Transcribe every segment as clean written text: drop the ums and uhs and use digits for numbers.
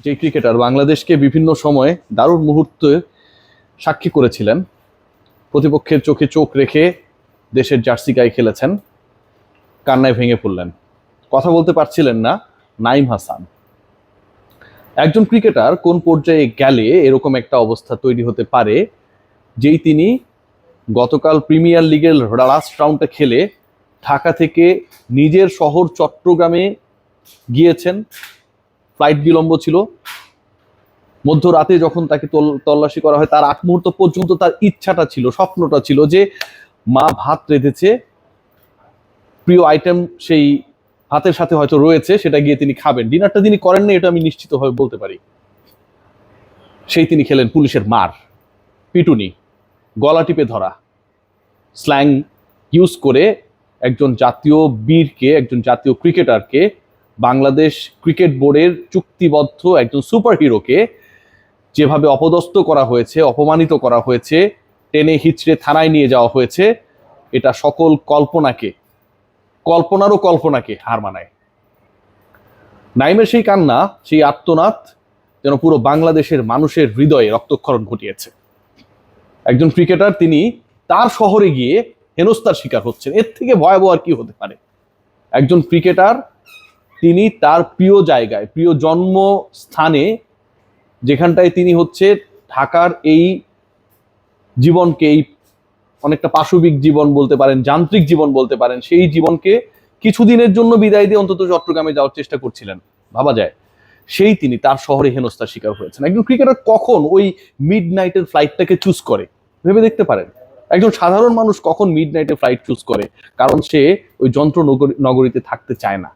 যে ক্রিকেটার বাংলাদেশকে বিভিন্ন সময়ে দারুণ মুহূর্তে সাক্ষী করেছিলেন, প্রতিপক্ষের চোখে চোখ রেখে দেশের জার্সি গায়ে খেলেছেন, কান্নায় ভেঙে পড়লেন, কথা বলতে পারছিলেন না। নাইম হাসান। একজন ক্রিকেটার কোন পর্যায়ে গেলে এরকম একটা অবস্থা তৈরি হতে পারে, যেই তিনি গতকাল প্রিমিয়ার লিগের লাস্ট রাউন্ডে খেলে ঢাকা থেকে নিজের শহর চট্টগ্রামে গিয়েছেন। ফ্লাইট বিলম্ব ছিল, মধ্যরাতে যখন তাকে তল্লাশি করা হয় তার আগ মুহূর্ত পর্যন্ত তার ইচ্ছাটা ছিল, স্বপ্নটা ছিল যে মা ভাত রেঁধেছে, প্রিয় আইটেম সেই ভাতের সাথে হয়তো রয়েছে, সেটা গিয়ে তিনি খাবেন। ডিনারটা তিনি করেন না, এটা আমি নিশ্চিতভাবে বলতে পারি। সেই তিনি খেলেন পুলিশের মার, পিটুনি, গলা টিপে ধরা, স্ল্যাং ইউজ করে একজন জাতীয় বীরকে, একজন জাতীয় ক্রিকেটারকে, বাংলাদেশ ক্রিকেট বোর্ডের চুক্তিবদ্ধ একজন সুপার হিরোকে যেভাবে অপদস্থ করা হয়েছে, অপমানিত করা হয়েছে, টেনে হিচড়ে থানায় নিয়ে যাওয়া হয়েছে, এটা সকল কল্পনারও কল্পনাকে হার মানায়। নাইমের সেই কান্না, সেই আর্তনাদ যেন পুরো বাংলাদেশের মানুষের হৃদয়ে রক্তক্ষরণ ঘটিয়েছে। একজন ক্রিকেটার তিনি তার শহরে গিয়ে হেনস্থার শিকার হচ্ছেন, এর থেকে ভয়াবহ আর কি হতে পারে। একজন ক্রিকেটার তিনি তার প্রিয় জায়গায়, প্রিয় জন্মস্থানে, যেখানটায় তিনি হচ্ছে ঢাকার এই জীবনকে, এই অনেকটা পাশবিক জীবন বলতে পারেন, যান্ত্রিক জীবন বলতে পারেন, সেই জীবনকে কিছুদিনের জন্য বিদায় দিয়ে অন্তত চট্টগ্রামে যাওয়ার চেষ্টা করছিলেন, ভাবা যায়। সেই তিনি তার শহরে হেনস্থার শিকার হয়েছেন। একজন ক্রিকেটার কখন ওই মিড নাইটের ফ্লাইটটাকে চুজ করে ভেবে দেখতে পারেন? একজন সাধারণ মানুষ কখন মিড নাইটের ফ্লাইট চুজ করে? কারণ সে ওই যন্ত্র নগরীতে থাকতে চায় না,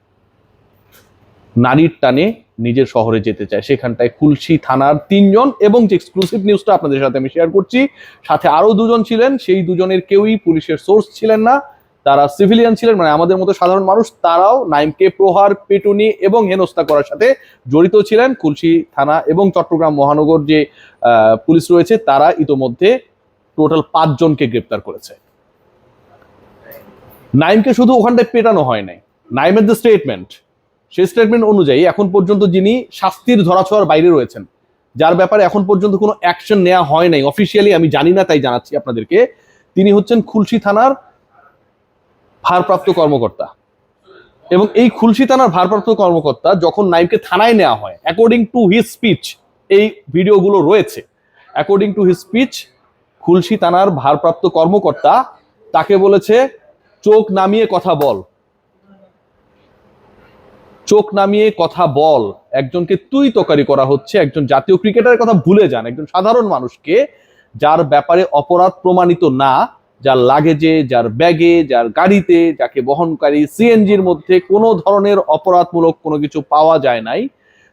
নারীর টানে নিজের শহরে যেতে চায়। সেখানটায় খুলশী থানার 3 জন, এবং যে এক্সক্লুসিভ নিউজটা আপনাদের সাথে আমি শেয়ার করছি, সাথে আরো 2 জন ছিলেন, সেই 2 জনের কেউই পুলিশের সোর্স ছিলেন না, তারা সিভিলিয়ান ছিলেন, মানে আমাদের মতো সাধারণ মানুষ। তারাও নাইমকে প্রহার, পেটুনি এবং হেনস্থা করার সাথে জড়িত ছিলেন। খুলশী থানা এবং চট্টগ্রাম মহানগর যে পুলিশ রয়েছে, তারা ইতোমধ্যে টোটাল 5 জনকে গ্রেপ্তার করেছে। নাইমকে শুধু ওখানটায় পেটানো হয় নাই, নাইমের যে স্টেটমেন্ট, সেই স্টেটমেন্ট অনুযায়ী এখন পর্যন্ত যিনি শাস্তির ধরাছোঁয়ার বাইরে রয়েছেন, যার ব্যাপারে এখন পর্যন্ত কোনো অ্যাকশন নেওয়া হয় নাই অফিসিয়ালি, আমি জানি না তাই জানাচ্ছি আপনাদেরকে, তিনি হচ্ছেন খুলশী থানার ভারপ্রাপ্ত কর্মকর্তা। এবং এই খুলশী থানার ভারপ্রাপ্ত কর্মকর্তা যখন নাইমকে থানায় নেওয়া হয়, অ্যাকর্ডিং টু হিজ স্পিচ, এই ভিডিওগুলো রয়েছে, অ্যাকর্ডিং টু হিজ স্পিচ, খুলশী থানার ভারপ্রাপ্ত কর্মকর্তা তাকে বলেছে চোখ নামিয়ে কথা বল, চোখ নামিয়ে কথা বল। একজনকে তুই তকারি করা হচ্ছে, একজন জাতীয় ক্রিকেটারের কথা ভুলে যান, একজন সাধারণ মানুষকে, যার ব্যাপারে অপরাধ প্রমাণিত না, যার লাগেজে, যার ব্যাগে, যার গাড়িতে, যাকে বহনকারী সিএনজির মধ্যে কোনো ধরনের অপরাধমূলক কোনো কিছু পাওয়া যায় নাই,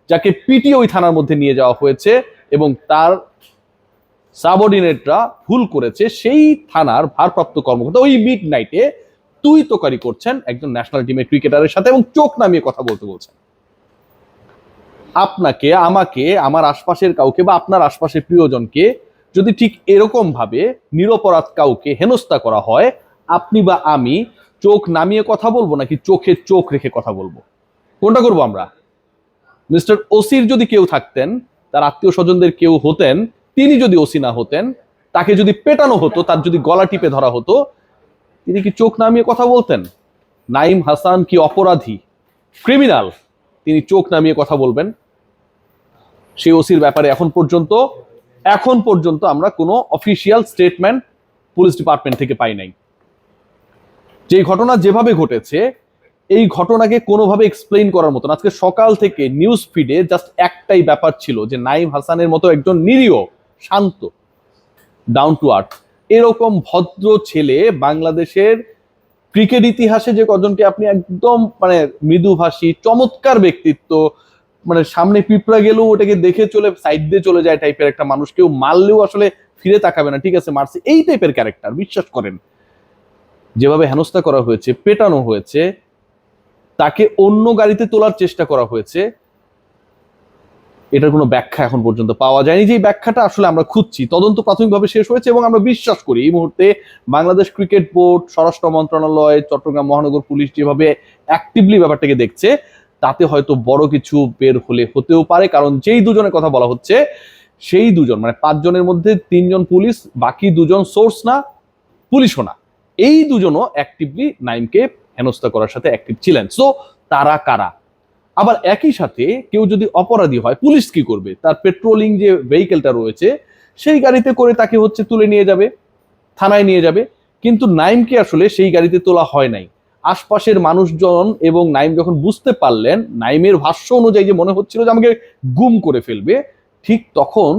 যাকে পিটিয়ে ওই থানার মধ্যে নিয়ে যাওয়া হয়েছে এবং তার সাবঅর্ডিনেটরা ভুল করেছে, সেই থানার ভারপ্রাপ্ত কর্মকর্তা ওই মিড নাইটে তুই তোকারি করছেন একজন ন্যাশনাল টিমের ক্রিকেটারের সাথে এবং চোখ নামিয়ে কথা বলতে বলছেন। আপনাকে, আমাকে, আমার আশপাশের কাউকে বা আপনার আশপাশের প্রিয়জনকে যদি ঠিক এরকম ভাবে নিরপরাধ কাউকে হেনস্থা করা হয়, আপনি বা আমি চোখ নামিয়ে কথা বলবো নাকি চোখে চোখ রেখে কথা বলবো? কোনটা করবো আমরা? মিস্টার ওসির যদি কেউ থাকতেন, তার আত্মীয় স্বজনদের কেউ হতেন, তিনি যদি ওসি না হতেন, তাকে যদি পেটানো হতো, তার যদি গলা টিপে ধরা হতো, তিনি কি চোখ নামিয়ে কথা বলতেন? নাইম হাসান কি অপরাধী, ক্রিমিনাল, তিনি চোখ নামিয়ে কথা বলবেন? সেই ওসির ব্যাপারে এখন পর্যন্ত আমরা কোনো অফিসিয়াল স্টেটমেন্ট পুলিশ ডিপার্টমেন্ট থেকে পাই নাই। যে ঘটনা যেভাবে ঘটেছে, এই ঘটনাকে কোনোভাবে এক্সপ্লেইন করার মতন, আজকে সকাল থেকে নিউজ ফিডে জাস্ট একটাই ব্যাপার ছিল যে নাইম হাসানের মতো একজন নিরীহ, শান্ত, ডাউন টু আর্থ, এরকম ভদ্র ছেলে বাংলাদেশের ক্রিকেট ইতিহাসে যে কজনকে আপনি একদম মানে মৃদুভাষী, চমৎকার ব্যক্তিত্ব, মানে সামনে পিঁপড়া গেলেও ওটাকে দেখে চলে সাইড দিয়ে চলে যায় টাইপের একটা মানুষ, কেউ মারলেও আসলে ফিরে তাকাবে না, ঠিক আছে মারছে, এই টাইপের ক্যারেক্টার, বিশ্বাস করেন। যেভাবে হেনস্থা করা হয়েছে, পেটানো হয়েছে, তাকে অন্য গাড়িতে তোলার চেষ্টা করা হয়েছে, এটার কোনো ব্যাখ্যা এখন পর্যন্ত পাওয়া যায়নি। যে ব্যাখ্যাটা আসলে আমরা খুঁজছি, তদন্ত প্রাথমিকভাবে শেষ হয়েছে এবং আমরা বিশ্বাস করি এই মুহূর্তে বাংলাদেশ ক্রিকেট বোর্ড, স্বরাষ্ট্র মন্ত্রণালয়, চট্টগ্রাম মহানগর পুলিশ যেভাবে অ্যাক্টিভলি ব্যাপারটাকে দেখছে, তাতে হয়তো বড় কিছু বের হতেও পারে। কারণ যেই দুজনের কথা বলা হচ্ছে, সেই দুজন মানে 5 জনের মধ্যে 3 জন পুলিশ, বাকি 2 জন সোর্স না, পুলিশও না, এই দুজনও অ্যাক্টিভলি নাইমকে হেনস্থা করার সাথে অ্যাক্টিভ ছিলেন। সো তারা কারা? আবার একই সাথে কেউ যদি অপরাধী হয়, পুলিশ কি করবে? তার পেট্রোলিং যে ভেহিকেলটা রয়েছে সেই গাড়িতে করে তাকে তুলে নিয়ে যাবে, থানায় নিয়ে যাবে। কিন্তু নাইমকে আসলে সেই গাড়িতে তোলা হয় নাই। আশপাশের মানুষজন এবং নাইম যখন বুঝতে পারলেন, নাইমের ভাষ্য অনুযায়ী যে মনে হচ্ছিল যে আমাকে গুম করে ফেলবে, ঠিক তখন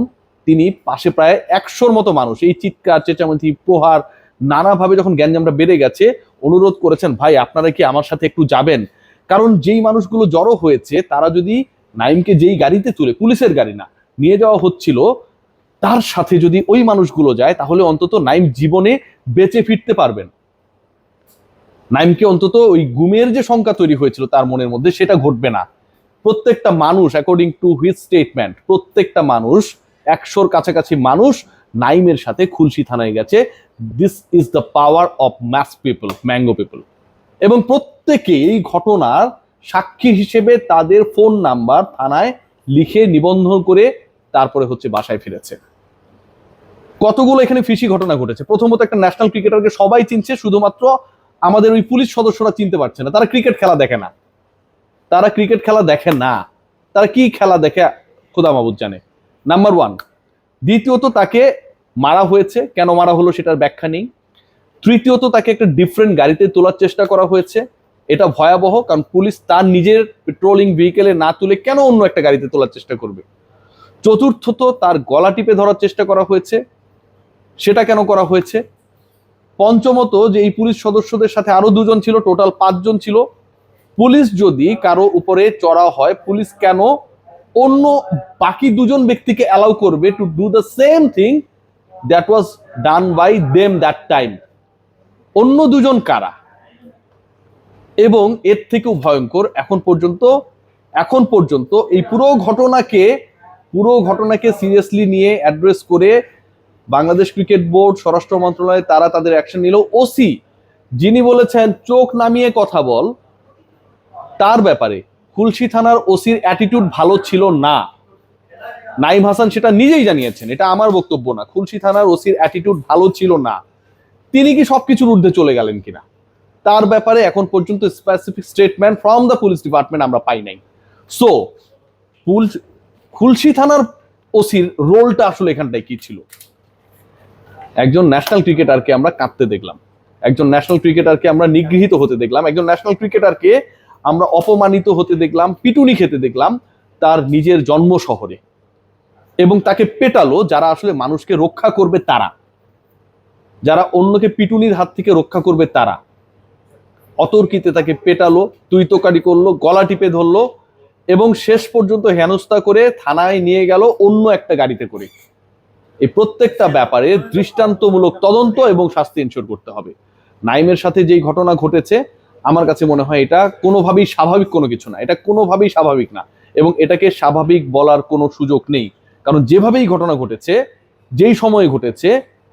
তিনি পাশে প্রায় 100-র মতো মানুষ, এই চিৎকার চেঁচামেচি প্রহার নানাভাবে যখন গ্যাঞ্জামটা বেড়ে গেছে, অনুরোধ করেছেন, ভাই আপনারা কি আমার সাথে একটু যাবেন? কারণ যেই মানুষগুলো জড়ো হয়েছে তারা যদি নাইমকে যেই গাড়িতে তুলে, পুলিশের গাড়ি না, নিয়ে যাওয়া হচ্ছিল, তার সাথে যদি ওই মানুষগুলো যায়, তাহলে অন্তত নাইম জীবনে বেঁচে ফিরতে পারবেন। নাইমকে অন্তত ওই গুমের যে শঙ্কা তৈরি হয়েছিল তার মনের মধ্যে, সেটা ঘটবে না। প্রত্যেকটা মানুষ, অ্যাকর্ডিং টু হুইচ স্টেটমেন্ট, প্রত্যেকটা মানুষ, 100-র কাছাকাছি মানুষ নাইমের সাথে খুলশী থানায় গেছে। This is the power of mass people, mango people. এবং প্রত্যেকে এই ঘটনার সাক্ষী হিসেবে তাদের ফোন নাম্বার থানায় লিখে নিবন্ধন করে তারপরে বাসায় ফিরেছে। কতগুলো এখানে ফিশি ঘটনা ঘটেছে। প্রথমত, একটা ন্যাশনাল ক্রিকেটারকে সবাই চিনছে, শুধুমাত্র আমাদের ওই পুলিশ সদস্যরা চিনতে পারছে না। তারা ক্রিকেট খেলা দেখে না, তারা ক্রিকেট খেলা দেখে না, তারা কি খেলা দেখে খোদা মাবুদ জানে। নাম্বার 1। দ্বিতীয়ত, তাকে মারা হয়েছে, কেন মারা হলো সেটার ব্যাখ্যা নেই। তৃতীয়ত, তাকে একটা ডিফারেন্ট গাড়িতে তোলার চেষ্টা করা হয়েছে, এটা ভয়াবহ, কারণ পুলিশ তার নিজের পেট্রোলিং ভেহিকেলে না তুলে কেন অন্য একটা গাড়িতে তোলার চেষ্টা করবে। চতুর্থত, তার গলা টিপে ধরার চেষ্টা করা হয়েছে, সেটা কেন করা হয়েছে। পঞ্চমত, যে এই পুলিশ সদস্যদের সাথে আরো 2 জন ছিল, টোটাল 5 জন ছিল। পুলিশ যদি কারো উপরে চড়া হয়, পুলিশ কেন অন্য বাকি 2 জন ব্যক্তিকে অ্যালাউ করবে to do the same thing that was done by them that time? অন্য 2 জন কারা? এবং এর থেকেও ভয়ঙ্কর, এখন পর্যন্ত এই পুরো ঘটনাকে সিরিয়াসলি নিয়ে অ্যাড্রেস করে বাংলাদেশ ক্রিকেট বোর্ড, স্বরাষ্ট্র মন্ত্রণালয় তারা তাদের অ্যাকশন নিল। ওসি যিনি বলেছেন চোখ নামিয়ে কথা বল, তার ব্যাপারে খুলশী থানার ওসির অ্যাটিটিউড ভালো ছিল না। নাইম হাসান সেটা নিজেই জানিয়েছেন, এটা আমার বক্তব্য না। খুলশী থানার ওসির অ্যাটিটিউড ভালো ছিল না। তিনি কি সবকিছুর ঊর্ধ্বে চলে গেলেন কিনা, তার ব্যাপারে এখন পর্যন্ত specific statement from the police department আমরা পাই নাই। সো খুলশী থানার ওসির রোলটা আসলে এখানটায় কি ছিল? একজন ন্যাশনাল ক্রিকেটারকে আমরা কাঁদতে দেখলাম, একজন ন্যাশনাল ক্রিকেটারকে আমরা নিগৃহীত হতে দেখলাম, একজন ন্যাশনাল ক্রিকেটারকে আমরা অপমানিত হতে দেখলাম, পিটুনি খেতে দেখলাম তার নিজের জন্ম শহরে। এবং তাকে পেটালো যারা আসলে মানুষকে রক্ষা করবে, তারা যারা অন্যকে পিটুনির হাত থেকে রক্ষা করবে, তারা অতর্কিতে তাকে পেটালো, তুই তোকারি করলো, গলা টিপে ধরলো এবং শেষ পর্যন্ত হেনস্থা করে থানায় নিয়ে গেল অন্য একটা গাড়িতে করে। এই প্রত্যেকটা ব্যাপারে দৃষ্টান্তমূলক তদন্ত এবং শাস্তি এনশিওর করতে হবে। নাইমের সাথে যেই ঘটনা ঘটেছে, আমার কাছে মনে হয় এটা কোনোভাবেই স্বাভাবিক কোনো কিছু না, এটা কোনোভাবেই স্বাভাবিক না এবং এটাকে স্বাভাবিক বলার কোনো সুযোগ নেই। কারণ যেভাবেই ঘটনা ঘটেছে, যেই সময়ে ঘটেছে,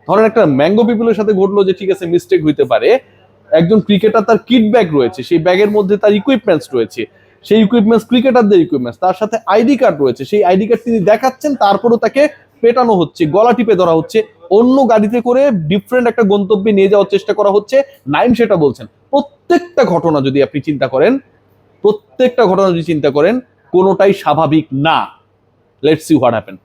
ধরেন একটা ম্যাঙ্গো পিপলের সাথে ঘটলো যে ঠিক আছে মিস্টেক হইতে পারে, একজন ক্রিকেটার তার কিট ব্যাগ রয়েছে, সেই ব্যাগের মধ্যে তার ইকুইপমেন্টস রয়েছে, সেই ইকুইপমেন্টস ক্রিকেটারদের ইকুইপমেন্টস, তার সাথে আইডি কার্ড রয়েছে, সেই আইডি কার্ড তিনি দেখাচ্ছেন, তারপরেও তাকে পেটানো হচ্ছে, গলা টিপে ধরা হচ্ছে, অন্য গাড়িতে করে ডিফারেন্ট একটা গন্তব্যে নিয়ে যাওয়ার চেষ্টা করা হচ্ছে। নাইম সেটা বলছেন। প্রত্যেকটা ঘটনা যদি আপনি চিন্তা করেন, কোনোটাই স্বাভাবিক না। Let's see what happen.